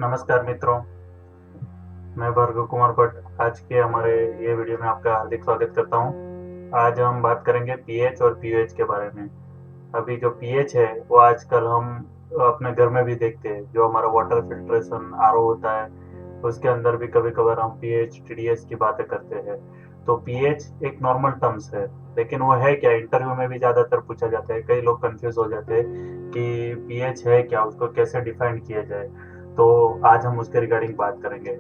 नमस्कार मित्रों, मैं भार्गव कुमार भट्ट आज के हमारे ये वीडियो में आपका हार्दिक स्वागत करता हूँ। आज हम बात करेंगे पीएच और पीओएच के बारे में। अभी जो पीएच है वो आजकल हम अपने घर में भी देखते हैं। जो हमारा वाटर फिल्ट्रेशन आरओ होता है उसके अंदर भी कभी कभार हम पीएच टीडीएस की बातें करते हैं। तो पीएच एक नॉर्मल टर्म्स है, लेकिन वो है क्या, इंटरव्यू में भी ज्यादातर पूछा जाता है। कई लोग कंफ्यूज हो जाते हैं कि पीएच है क्या, उसको कैसे डिफाइन किया जाए। तो आज हम उसके रिगार्डिंग बात करेंगे।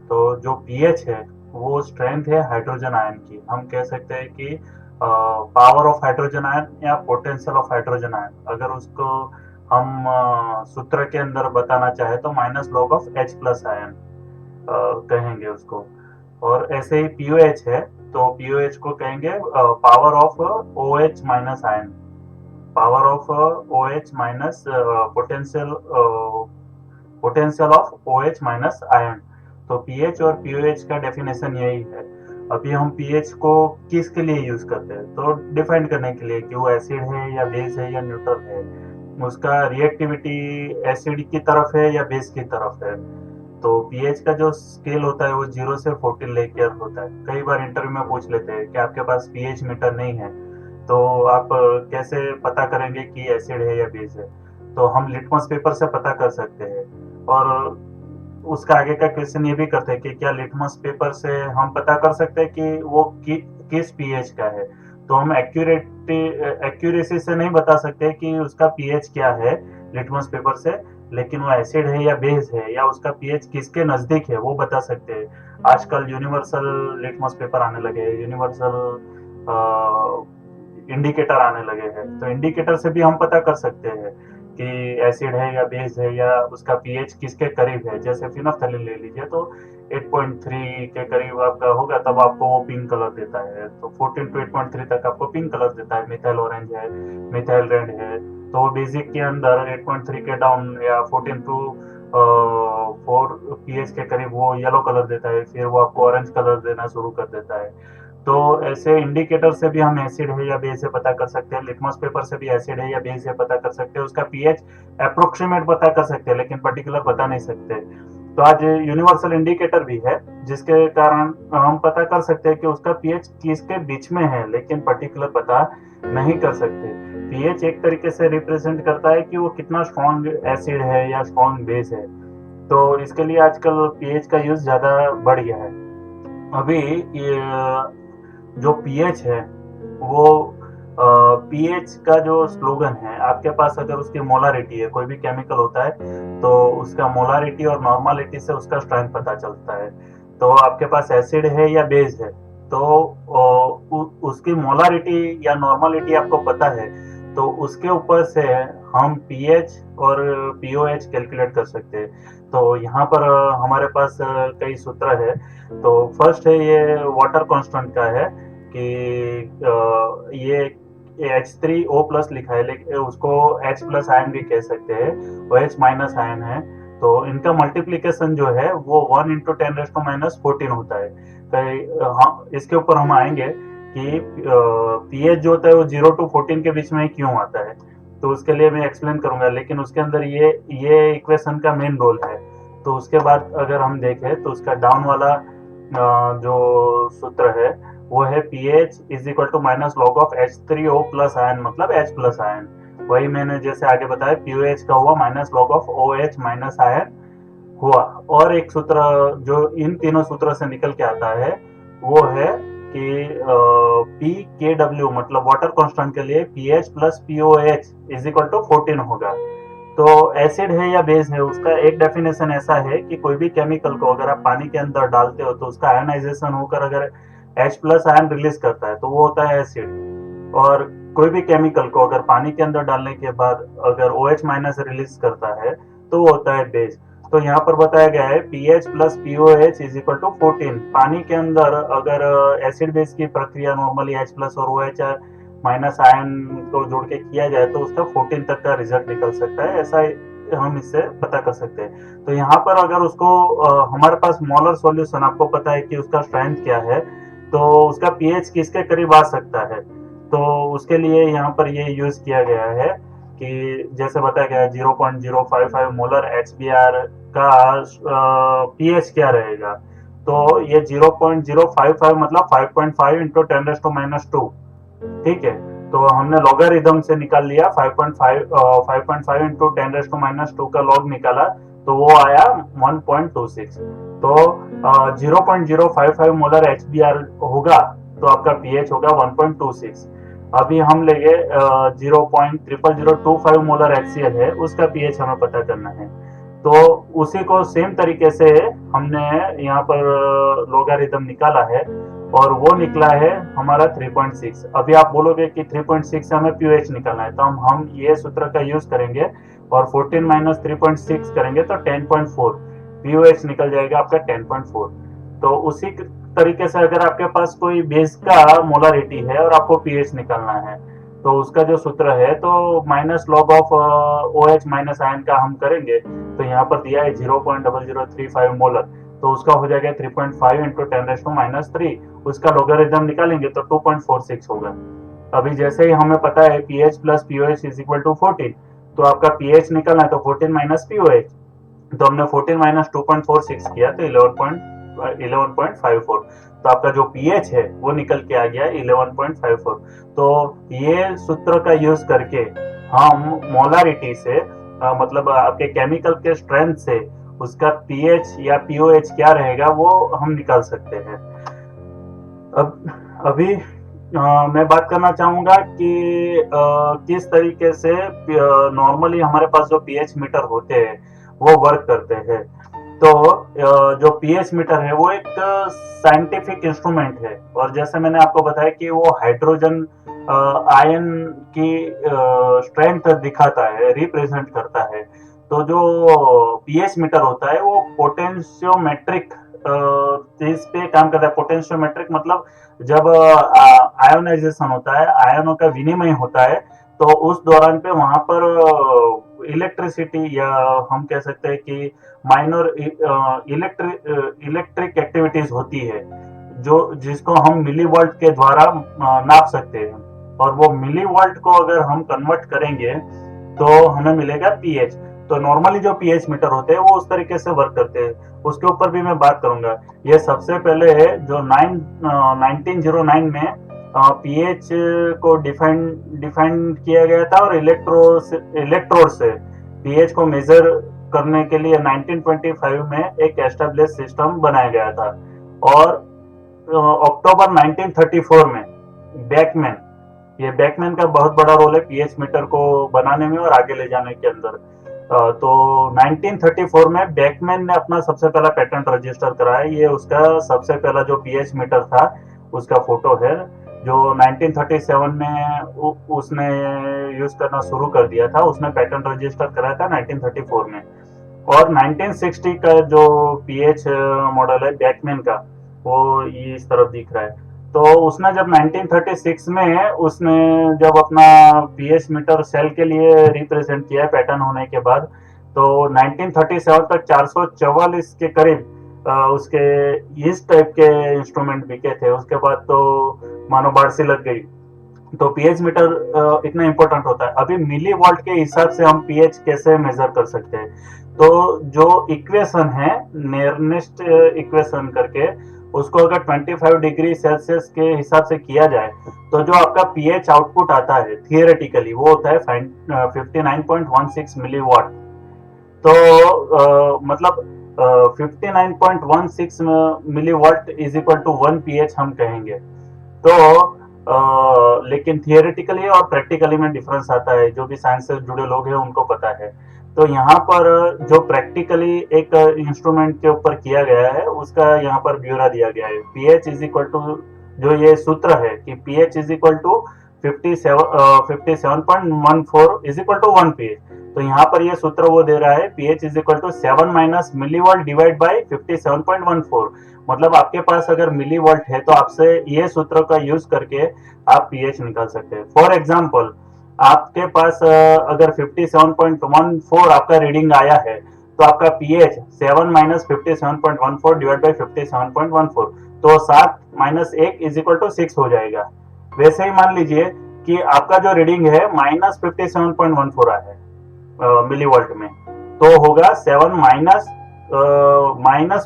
तो जो पीएच है वो स्ट्रेंथ है हाइड्रोजन आयन की। हम कह सकते हैं कि पावर ऑफ हाइड्रोजन आयन या पोटेंशियल ऑफ हाइड्रोजन आयन, अगर उसको हम सूत्र के अंदर बताना चाहे तो minus log of H plus ion कहेंगे उसको। और ऐसे ही पीओएच है तो पीओएच को कहेंगे power of O H minus ion, power of O H minus potential potential of O H minus ion. तो पीएच और पीओएच का डेफिनेशन यही है। अभी हम पीएच को किसके लिए यूज करते हैं, तो डिफाइन करने के लिए कि वो एसिड है या बेस है या न्यूट्रल है, उसका रिएक्टिविटी एसिड की तरफ है या बेस की तरफ है। तो पीएच का जो स्केल होता है वो 0 से 14 लेकर होता है। कई बार इंटरव्यू में पूछ लेते हैं कि आपके पास पीएच मीटर नहीं है तो आप कैसे पता करेंगे कि एसिड है या बेस है। तो हम लिटमस पेपर से पता कर सकते हैं। और उसका आगे का क्वेश्चन ये भी करते हैं कि क्या लिटमस पेपर से हम पता कर सकते हैं कि वो किस पीएच का है। तो हम एक्यूरेसी से नहीं बता सकते कि उसका पीएच क्या है लिटमस पेपर से, लेकिन वो एसिड है या बेस है या उसका पीएच किसके नजदीक है वो बता सकते हैं। आजकल यूनिवर्सल लिटमस पेपर आने लगे हैं, यूनिवर्सल इंडिकेटर आने लगे हैं। तो इंडिकेटर से भी हम पता कर सकते हैं कि एसिड है या बेस है या उसका पीएच किसके करीब है। जैसे फिनोल्फथालीन ले लीजिए तो 8.3 के करीब आपका होगा तब आपको वो पिंक कलर देता है। तो 14 टू 8.3 तक आपको पिंक कलर देता है। मिथाइल ऑरेंज है, मिथाइल रेड है। तो बेसिक के अंदर 8.3 के डाउन या 14 टू 4 पीएच के करीब वो येलो कलर देता है, फिर वो आपको ऑरेंज कलर देना शुरू कर देता है। तो ऐसे इंडिकेटर से भी हम एसिड है या बेस है पता कर सकते हैं। लिटमस पेपर से भी एसिड है या बेस है पता कर सकते हैं। उसका पीएच अप्रोक्सीमेट पता कर सकते हैं, लेकिन पर्टिकुलर बता नहीं सकते। तो आज यूनिवर्सल इंडिकेटर भी है जिसके कारण हम पता कर सकते हैं कि उसका पीएच किसके बीच में है, लेकिन पर्टिकुलर पता नहीं कर सकते। पीएच एक तरीके से रिप्रेजेंट करता है कि वो कितना स्ट्रॉन्ग एसिड है या स्ट्रॉन्ग बेस है। तो इसके लिए आजकल पीएच का यूज ज्यादा बढ़ गया है। अभी ये जो पीएच है वो पीएच का जो स्लोगन है, आपके पास अगर उसकी मोलारिटी है, कोई भी केमिकल होता है तो उसका मोलारिटी और नॉर्मालिटी से उसका स्ट्रेंथ पता चलता है। तो आपके पास एसिड है या बेस है तो उसकी मोलारिटी या नॉर्मालिटी आपको पता है, तो उसके ऊपर से हम पीएच और पीओएच कैलकुलेट कर सकते हैं। तो यहाँ पर हमारे पास कई सूत्र है। तो फर्स्ट है ये वाटर कांस्टेंट का है कि ये H3O+ लिखा है, लेकिन उसको H+ आयन भी कह सकते हैं, वो H- आयन है। तो इनका मल्टीप्लीकेशन जो है वो 1 इंटू 10⁻⁻14 होता है। तो हाँ, इसके ऊपर हम आएंगे कि पीएच जो होता है वो 0 टू 14 के बीच में क्यों आता है। तो उसके लिए मैं एक्सप्लेन करूंगा, लेकिन उसके अंदर ये इक्वेशन का मेन रोल है। तो उसके बाद अगर हम देखें तो उसका डाउन वाला जो सूत्र है वो है pH is equal to minus log of H3O+ ion, मतलब H+ आयन। वही मैंने जैसे आगे बताया पीओएच का हुआ minus log of OH minus ion हुआ। और एक सूत्र जो इन तीनों सूत्रों से निकल के आता है वो है कि पी के डब्ल्यू, मतलब वाटर कांस्टेंट के लिए pH plus pOH is equal to 14 होगा। तो एसिड है या बेस है उसका एक डेफिनेशन ऐसा है कि कोई भी केमिकल को अगर आप पानी के अंदर डालते हो तो उसका आयनाइजेशन होकर अगर H+ आयन रिलीज करता है तो वो होता है एसिड। और कोई भी केमिकल को अगर पानी के अंदर डालने के बाद अगर OH- रिलीज करता है तो वो होता है बेस। तो यहाँ पर बताया गया है pH plus pOH is equal to 14। पानी के अंदर अगर एसिड बेस की प्रक्रिया नॉर्मली H+ और OH माइनस आयन को जोड़ के किया जाए तो उसका 14 तक का रिजल्ट निकल सकता है। ऐसा हम इससे पता कर सकते हैं। तो यहाँ पर अगर उसको हमारे पास मोलर सॉल्यूशन आपको पता है कि उसका स्ट्रेंथ क्या है, तो उसका पीएच किसके करीब आ सकता है, तो उसके लिए यहाँ पर ये यूज किया गया है कि जैसे बताया गया 0.055 मोलर HBr का पीएच क्या रहेगा। तो ये 0.055 मतलब 5.5 इंटू 10⁻²। ठीक है, तो हमने लॉगरिथम से निकाल लिया 5.5 इंटू 10⁻² का लॉग निकाला, तो वो आया 1.26। तो 0.055 मोलर HBr होगा तो आपका पीएच होगा 1.26। अभी हम लेंगे 0.00025 मोलर HCl है, उसका पीएच हमें पता करना है। तो उसी को सेम तरीके से हमने यहाँ पर लॉगरिथम निकाला है और वो निकला है हमारा 3.6। अभी आप बोलोगे कि 3.6 से हमें पीओएच निकालना है, तो हम ये सूत्र का यूज करेंगे और 14 माइनस 3.6 करेंगे तो 10.4 पीओएच निकल जाएगा आपका 10.4। तो उसी तरीके से अगर आपके पास कोई बेस का मोलारिटी है और आपको पीएच निकालना है, तो उसका जो सूत्र है तो minus log of OH minus ion का हम करेंगे। तो यहाँ पर दिया है 0.0035 मोलर, तो उसका हो जाएगा 3.5 इंटू 10⁻³ उसका लॉगरिथम निकालेंगे तो 2.46 होगा। अभी जैसे ही हमें पता है pH plus pOH is equal to 14, तो आपका पीएच निकलना है तो 14 माइनस पीओएच, तो हमने 14 माइनस 2.46 किया तो 11.54। तो आपका जो पीएच है वो निकल के आ गया 11.54। तो ये सूत्र का यूज करके हम मोलारिटी से मतलब आपके केमिकल के स्ट्रेंथ से उसका पीएच या पीओएच क्या रहेगा वो हम निकाल सकते हैं। अब अभी मैं बात करना चाहूंगा कि किस तरीके से नॉर्मली हमारे पास जो पीएच मीटर होते हैं वो वर्क करते हैं। तो जो पीएच मीटर है वो एक साइंटिफिक इंस्ट्रूमेंट है, और जैसे मैंने आपको बताया कि वो हाइड्रोजन आयन की स्ट्रेंथ दिखाता है, रिप्रेजेंट करता है। तो जो पीएच मीटर होता है वो पोटेंशियोमेट्रिक चीज पे काम करता है। पोटेंशियोमेट्रिक मतलब जब आयोनाइजेशन होता है, आयनों का विनिमय होता है, तो उस दौरान पे वहां पर इलेक्ट्रिसिटी या हम कह सकते हैं कि माइनर इलेक्ट्रिक एक्टिविटीज होती है, जो जिसको हम मिली वोल्ट के द्वारा नाप सकते हैं। और वो मिली वोल्ट को अगर हम कन्वर्ट करेंगे तो हमें मिलेगा पीएच। तो नॉर्मली जो पीएच मीटर होते हैं वो उस तरीके से वर्क करते हैं, उसके ऊपर भी मैं बात करूंगा। ये सबसे पहले है जो 1909 में पीएच को डिफाइन किया गया था, और इलेक्ट्रोड से पीएच को मेजर करने के लिए 1925 में एक एस्टेब्लिश सिस्टम बनाया गया था। और अक्टूबर 1934 में बैकमैन, ये बैकमैन का बहुत बड़ा रोल है पीएच मीटर को बनाने में और आगे ले जाने के अंदर। तो 1934 में बैकमैन ने अपना सबसे पहला पेटेंट रजिस्टर कराया। ये उसका सबसे पहला जो पीएच मीटर था उसका फोटो है, जो 1937 में उसने यूज करना शुरू कर दिया था। उसने पेटेंट रजिस्टर कराया था 1934 में। और 1960 का जो पीएच मॉडल है बैकमैन का, वो ये इस तरफ दिख रहा है। तो उसने जब 1936 में उसने जब अपना पीएच मीटर सेल के लिए रिप्रेजेंट किया पैटर्न होने के बाद, तो 1937 तक 444 के करीब उसके इस टाइप के इंस्ट्रूमेंट बिके थे। उसके बाद तो मानो बाढ़ सी लग गई। तो पीएच मीटर इतना इंपॉर्टेंट होता है। अभी मिली वोल्ट के हिसाब से हम पीएच कैसे मेजर कर सकते हैं, तो जो इक्वेशन है नेर्निस्ट इक्वेशन करके, उसको अगर 25 डिग्री सेल्सियस के हिसाब से किया जाए तो जो आपका पीएच आउटपुट आता है थियोरेटिकली वो होता है 59.16 मिलीवाट। तो मतलब 59.16 millivolt is equal to 1 pH हम कहेंगे। तो लेकिन थियोरेटिकली और प्रैक्टिकली में डिफरेंस आता है, जो भी साइंस से जुड़े लोग हैं उनको पता है। तो यहाँ पर जो प्रैक्टिकली एक इंस्ट्रूमेंट के ऊपर किया गया है उसका यहाँ पर ब्यौरा दिया गया है। पीएच इज इक्वल टू, जो ये सूत्र है कि pH is equal to 57.14 is equal to 1 pH. तो यहाँ पर ये सूत्र वो दे रहा है pH is equal to 7 minus millivolt divide by 57.14। मतलब आपके पास अगर मिलीवोल्ट है तो आपसे ये सूत्र का यूज करके आप पीएच निकाल सकते हैं। फॉर एग्जांपल आपके पास अगर 57.14 आपका रीडिंग आया है तो आपका पीएच 7 माइनस 57.14 डिवाइड बाई 57.14, तो 7 माइनस 1 इज इक्वल टू 6 हो जाएगा। वैसे ही मान लीजिए कि आपका जो रीडिंग है -57.14 आया है मिली वोल्ट में, तो होगा 7 माइनस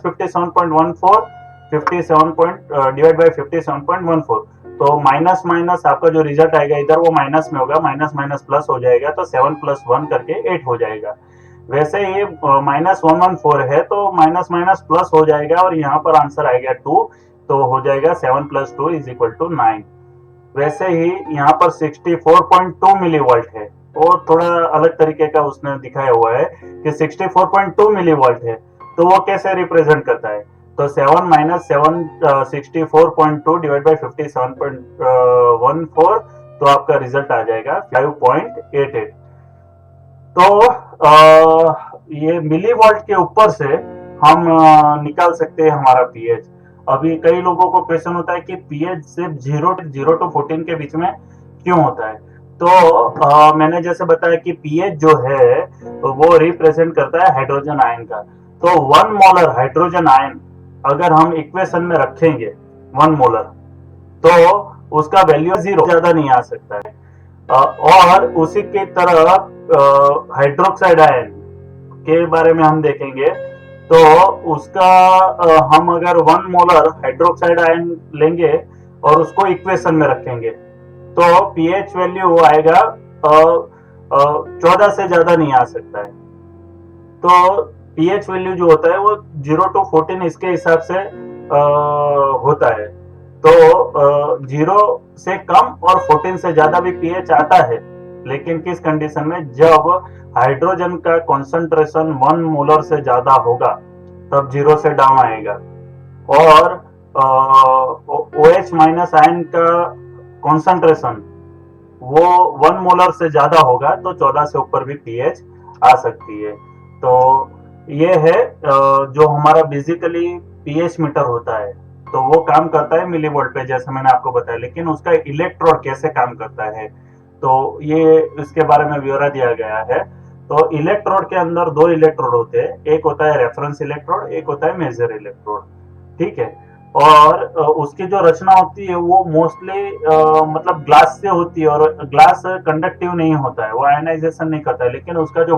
57.14 57 डिवाइड बाई 57.14, तो माइनस माइनस आपका जो रिजल्ट आएगा इधर वो माइनस में होगा, माइनस माइनस प्लस हो जाएगा, तो 7 + 1 करके 8 हो जाएगा। वैसे ये -114 है तो माइनस माइनस प्लस हो जाएगा और यहाँ पर आंसर आएगा 2, तो हो जाएगा 7 + 2 = 9। वैसे ही यहाँ पर 64.2 मिली वोल्ट है, और थोड़ा अलग तरीके का उसने दिखाया हुआ है कि 64.2 मिली वोल्ट है, तो वो कैसे रिप्रेजेंट करता है, तो 7 - 7 64.2 डिवाइड बाई 57.14, तो आपका रिजल्ट आ जाएगा 5.88। तो ये मिली वोल्ट के ऊपर से हम निकाल सकते हैं हमारा पीएच। अभी कई लोगों को क्वेश्चन होता है कि पीएच सिर्फ 0 to 14 के बीच में क्यों होता है, तो मैंने जैसे बताया कि पीएच जो है वो रिप्रेजेंट करता है हाइड्रोजन आयन का। तो 1 मोलर हाइड्रोजन आयन अगर हम इक्वेशन में रखेंगे 1 मोलर, तो उसका वैल्यू 0 ज्यादा नहीं आ सकता है। और उसी की तरह हाइड्रोक्साइड आयन के बारे में हम देखेंगे, तो उसका हम अगर 1 मोलर हाइड्रोक्साइड आयन लेंगे और उसको इक्वेशन में रखेंगे, तो पीएच वैल्यू आएगा 14 से ज्यादा नहीं आ सकता है। तो पीएच वैल्यू जो होता है वो 0 to 14 इसके हिसाब से होता है। तो 0 से कम और 14 से ज्यादा भी पीएच आता है, लेकिन किस कंडीशन में, जब हाइड्रोजन का कॉन्सेंट्रेशन 1 मोलर से ज्यादा होगा तब 0 से डाउन आएगा, और OH माइनस आयन का कॉन्सेंट्रेशन वो 1 मोलर से ज्यादा होगा तो 14 से ऊपर भी पीएच आ सकती है। तो ये है जो हमारा बेसिकली पीएच मीटर होता है, तो वो काम करता है मिली वोल्ट पे, जैसे मैंने आपको बताया, लेकिन उसका इलेक्ट्रोड कैसे काम करता है, तो ये इसके बारे में ब्यौरा दिया गया है। तो इलेक्ट्रोड के अंदर 2 इलेक्ट्रोड होते हैं, एक होता है रेफरेंस इलेक्ट्रोड, एक होता है मेजर इलेक्ट्रोड, ठीक है। और उसकी जो रचना होती है वो मोस्टली मतलब ग्लास से होती है, और ग्लास कंडक्टिव नहीं होता है, वो आयनाइजेशन नहीं करता है, लेकिन उसका जो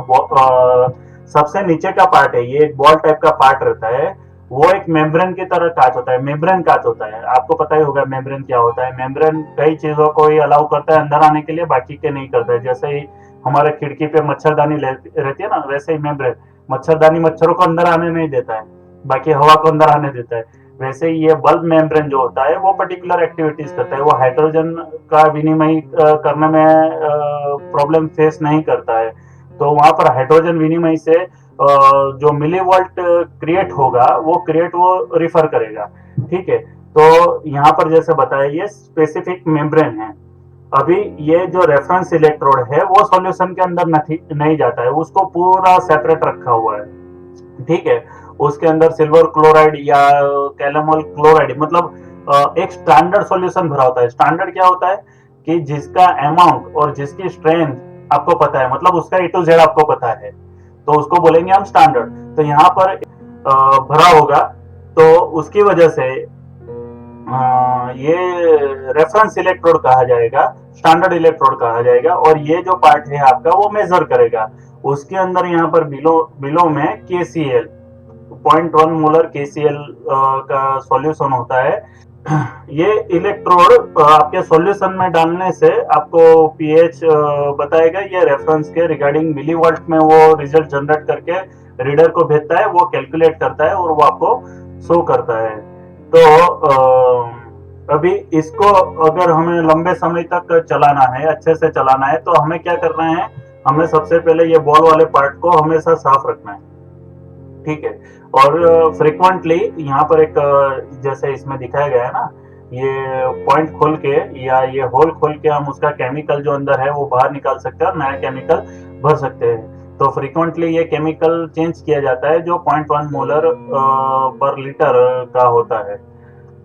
सबसे नीचे का पार्ट है, ये एक बॉल टाइप का पार्ट रहता है, वो एक मेम्ब्रेन की तरह कांच होता है, मेम्ब्रेन कांच होता है। आपको पता ही होगा मेम्ब्रेन क्या होता है। मेम्ब्रेन कई चीजों को ही अलाउ करता है अंदर आने के लिए, बाकी के नहीं करता है। जैसे ही हमारे खिड़की पे मच्छरदानी रहती है ना, वैसे ही मेम्ब्रेन मच्छरदानी मच्छरों को अंदर आने नहीं देता है, बाकी हवा को अंदर आने देता है। वैसे ही ये बल्ब मेम्ब्रेन जो होता है वो पर्टिकुलर एक्टिविटीज करता है, वो हाइड्रोजन का विनिमय करने में प्रॉब्लम फेस नहीं करता है। तो वहां पर हाइड्रोजन विनिमय से जो मिली वोल्ट क्रिएट होगा वो रिफर करेगा, ठीक है। तो यहाँ पर जैसे बताया ये स्पेसिफिक मेम्ब्रेन है। अभी ये जो रेफरेंस इलेक्ट्रोड है वो सॉल्यूशन के अंदर नहीं जाता है, उसको पूरा सेपरेट रखा हुआ है, ठीक है। उसके अंदर सिल्वर क्लोराइड या कैलमल क्लोराइड, मतलब एक स्टैंडर्ड सॉल्यूशन भरा होता है। स्टैंडर्ड क्या होता है कि जिसका अमाउंट और जिसकी स्ट्रेंथ आपको पता है, मतलब उसका A to Z आपको पता है, तो उसको बोलेंगे हम स्टैंडर्ड। तो यहाँ पर भरा होगा, तो उसकी वजह से ये रेफरेंस इलेक्ट्रोड कहा जाएगा, स्टैंडर्ड इलेक्ट्रोड कहा जाएगा, और ये जो पार्ट है आपका वो मेजर करेगा। उसके अंदर यहाँ पर बिलो में KCl 0.1 मोलर KCl का सॉल्यूशन होता है। ये इलेक्ट्रोड आपके सॉल्यूशन में डालने से आपको पीएच बताएगा। ये रेफरेंस के रिगार्डिंग मिली वोल्ट में वो रिजल्ट जनरेट करके रीडर को भेजता है, वो कैलकुलेट करता है और वो आपको शो करता है। तो अभी इसको अगर हमें लंबे समय तक चलाना है, अच्छे से चलाना है, तो हमें क्या करना है, हमें सबसे पहले ये बॉल वाले पार्ट को हमेशा साफ रखना है, ठीक है। और फ्रिक्वेंटली यहाँ पर एक जैसे इसमें दिखाया गया है ना, ये पॉइंट खोल के या ये होल खोल के हम उसका केमिकल जो अंदर है वो बाहर निकाल सकते हैं और नया केमिकल भर सकते हैं। तो फ्रिक्वेंटली ये केमिकल चेंज किया जाता है जो 0.1 मोलर पर लीटर का होता है।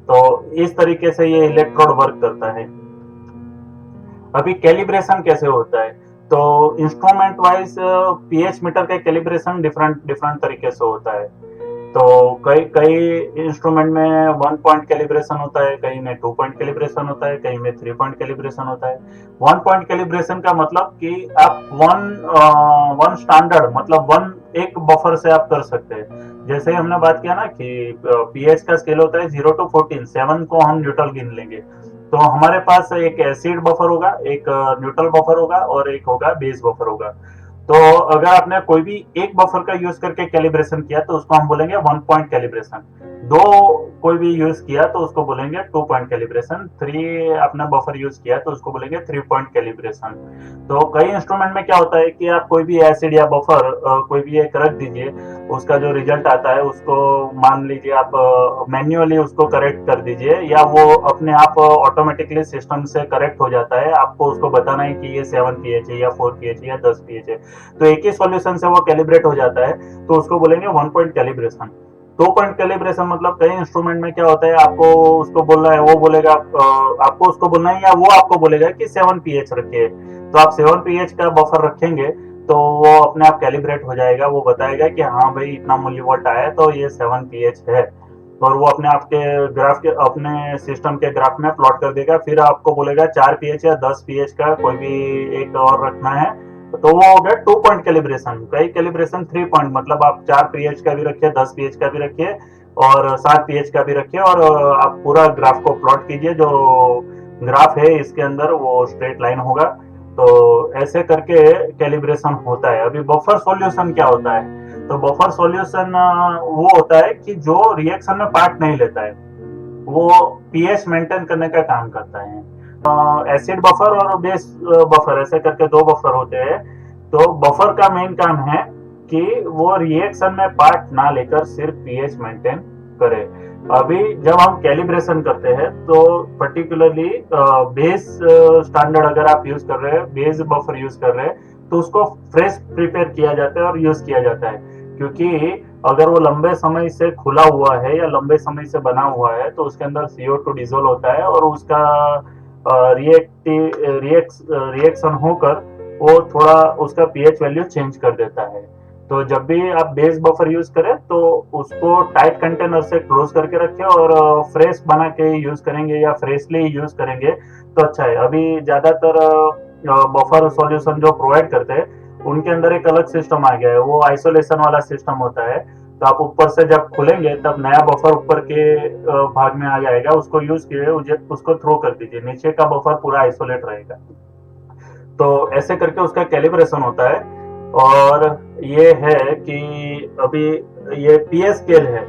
तो इस तरीके से ये इलेक्ट्रोड वर्क करता है। अभी कैलिब्रेशन कैसे होता है, तो इंस्ट्रूमेंट वाइज पीएच मीटर का कैलिब्रेशन डिफरेंट तरीके से होता है। तो कई कई इंस्ट्रूमेंट में 1 पॉइंट कैलिब्रेशन होता है, कहीं में 2 पॉइंट कैलिब्रेशन होता है, कहीं में 3 पॉइंट कैलिब्रेशन होता है। 1 पॉइंट कैलिब्रेशन का मतलब कि आप वन स्टैंडर्ड मतलब वन एक बफर से आप कर सकते हैं। जैसे हमने बात किया ना कि पीएच का स्केल होता है 0 to 14, 7 को हम न्यूट्रल गिन लेंगे। तो हमारे पास एक एसिड बफर होगा, एक न्यूट्रल बफर होगा और एक होगा बेस बफर होगा। तो अगर आपने कोई भी एक बफर का यूज करके कैलिब्रेशन किया तो उसको हम बोलेंगे 1 पॉइंट कैलिब्रेशन। दो कोई भी यूज किया तो उसको बोलेंगे 2 पॉइंट कैलिब्रेशन। 3 आपने बफर यूज किया तो उसको बोलेंगे 3 पॉइंट कैलिब्रेशन। तो कई इंस्ट्रूमेंट में क्या होता है कि आप कोई भी एसिड या बफर कोई भी एक रख दीजिए, उसका जो रिजल्ट आता है उसको मान लीजिए आप मैन्युअली उसको करेक्ट कर दीजिए, या वो अपने आप ऑटोमेटिकली सिस्टम से करेक्ट हो जाता है। आपको उसको बताना है कि ये 7 पीएच है या 4 पीएच है या 10 पीएच है, तो एक ही सॉल्यूशन से वो कैलिब्रेट हो जाता है, तो उसको बोलेंगे 1 पॉइंट कैलिब्रेशन। 2 पॉइंट कैलिब्रेशन मतलब कई इंस्ट्रूमेंट में क्या होता है, आपको उसको बोलना है, वो बोलेगा आपको उसको बोलना है या वो आपको बोलेगा कि 7 पीएच रखिए, तो आप 7 पीएच का बफर रखेंगे तो वो अपने आप कैलिब्रेट हो जाएगा। वो बताएगा कि हाँ भाई इतना मिलीवोल्ट आया तो ये 7 पीएच है, और वो अपने आप के ग्राफ के अपने सिस्टम के ग्राफ में प्लॉट कर देगा। फिर आपको बोलेगा 4 पीएच या 10 पीएच का कोई भी एक और रखना है, तो वो हो गया 2 पॉइंट कैलिब्रेशन। कई कैलिब्रेशन 3 पॉइंट मतलब आप 4 पीएच का भी रखिए, 10 पीएच का भी रखिए और 7 पीएच का भी रखिए, और आप पूरा ग्राफ को प्लॉट कीजिए। जो ग्राफ है इसके अंदर वो स्ट्रेट लाइन होगा। तो ऐसे करके कैलिब्रेशन होता है। अभी बफर सॉल्यूशन क्या होता है, तो बफर सॉल्यूशन वो होता है कि जो रिएक्शन में पार्ट नहीं लेता है, वो पीएच मेंटेन करने का काम करता है। एसिड बफर और बेस बफर ऐसे करके दो बफर होते हैं। तो बफर का मेन काम है कि वो रिएक्शन में पार्ट ना लेकर सिर्फ पीएच मेंटेन करे। अभी जब हम कैलिब्रेशन करते हैं तो पर्टिकुलरली बेस स्टैंडर्ड अगर आप यूज कर रहे हैं, बेस बफर यूज कर रहे हैं, तो उसको फ्रेश प्रिपेयर किया जाता है और यूज किया जाता है। क्योंकि अगर वो लंबे समय से खुला हुआ है या लंबे समय से बना हुआ है तो उसके अंदर CO2 डिजोल्व होता है और उसका रिएक्शन होकर वो थोड़ा उसका पीएच वैल्यू चेंज कर देता है। तो जब भी आप बेस बफर यूज करें तो उसको टाइट कंटेनर से क्लोज करके रखें और फ्रेश बना के यूज करेंगे या फ्रेशली यूज करेंगे तो अच्छा है। अभी ज्यादातर बफर सॉल्यूशन जो प्रोवाइड करते हैं उनके अंदर एक अलग सिस्टम आ गया है, वो आइसोलेशन वाला सिस्टम होता है। तो आप ऊपर से जब खुलेंगे तब नया बफर ऊपर के भाग में आ जाएगा, उसको यूज कीजिए, उसको थ्रो कर दीजिए, नीचे का बफर पूरा आइसोलेट रहेगा। तो ऐसे करके उसका कैलिब्रेशन होता है। और ये है कि अभी ये पीएच स्केल है,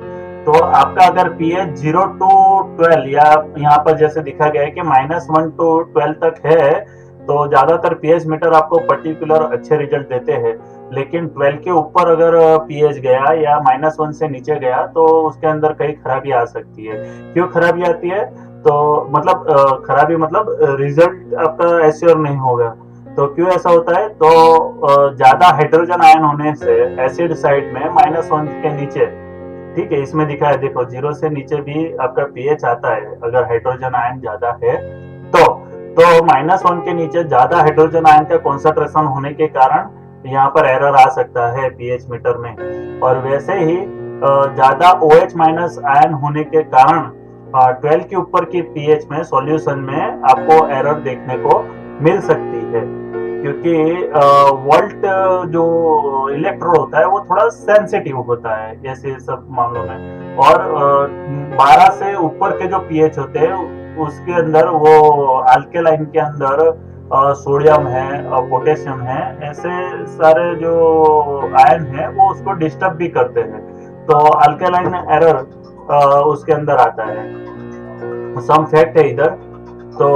तो आपका अगर पीएच 0 to 12 या यहाँ पर जैसे दिखा गया है कि -1 to 12 तक है, तो ज्यादातर पीएच मीटर आपको पर्टिकुलर अच्छे रिजल्ट देते हैं। लेकिन 12 के ऊपर अगर पीएच गया या -1 से नीचे गया तो उसके अंदर कई खराबी आ सकती है। क्यों खराबी आती है, तो मतलब खराबी मतलब रिजल्ट आपका एश्योर नहीं होगा। तो क्यों ऐसा होता है, तो ज्यादा हाइड्रोजन आयन होने से एसिड साइड में -1 के नीचे, ठीक है इसमें दिखा है देखो 0 से नीचे भी आपका पीएच आता है अगर हाइड्रोजन आयन ज्यादा है। तो -1 के नीचे ज्यादा हाइड्रोजन आयन का कॉन्सेंट्रेशन होने के कारण यहाँ पर एरर आ सकता है पीएच मीटर में। और वैसे ही ज्यादा OH माइनस आयन होने के कारण 12 के ऊपर की पीएच में सॉल्यूशन में आपको एरर देखने को मिल सकती है। क्योंकि वोल्ट जो इलेक्ट्रोड होता है वो थोड़ा सेंसिटिव होता है ऐसे सब मामलों में। और 12 से ऊपर के जो पीएच होते हैं उसके अंदर वो अल्केलाइन के अंदर सोडियम है और पोटेशियम है, ऐसे सारे जो आयन है वो उसको डिस्टर्ब भी करते हैं। तो अल्केलाइन एरर उसके अंदर आता है। सम फैक्ट है इधर, तो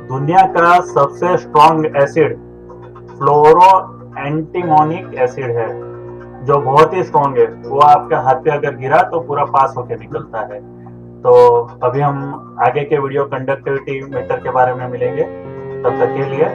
दुनिया का सबसे स्ट्रॉन्ग एसिड फ्लोरो एंटीमोनिक एसिड है, जो बहुत ही स्ट्रॉन्ग है। वो आपके हाथ पे अगर गिरा तो पूरा पास होके निकलता है। तो अभी हम आगे के वीडियो कंडक्टिविटी मीटर के बारे में मिलेंगे, तब तक के लिए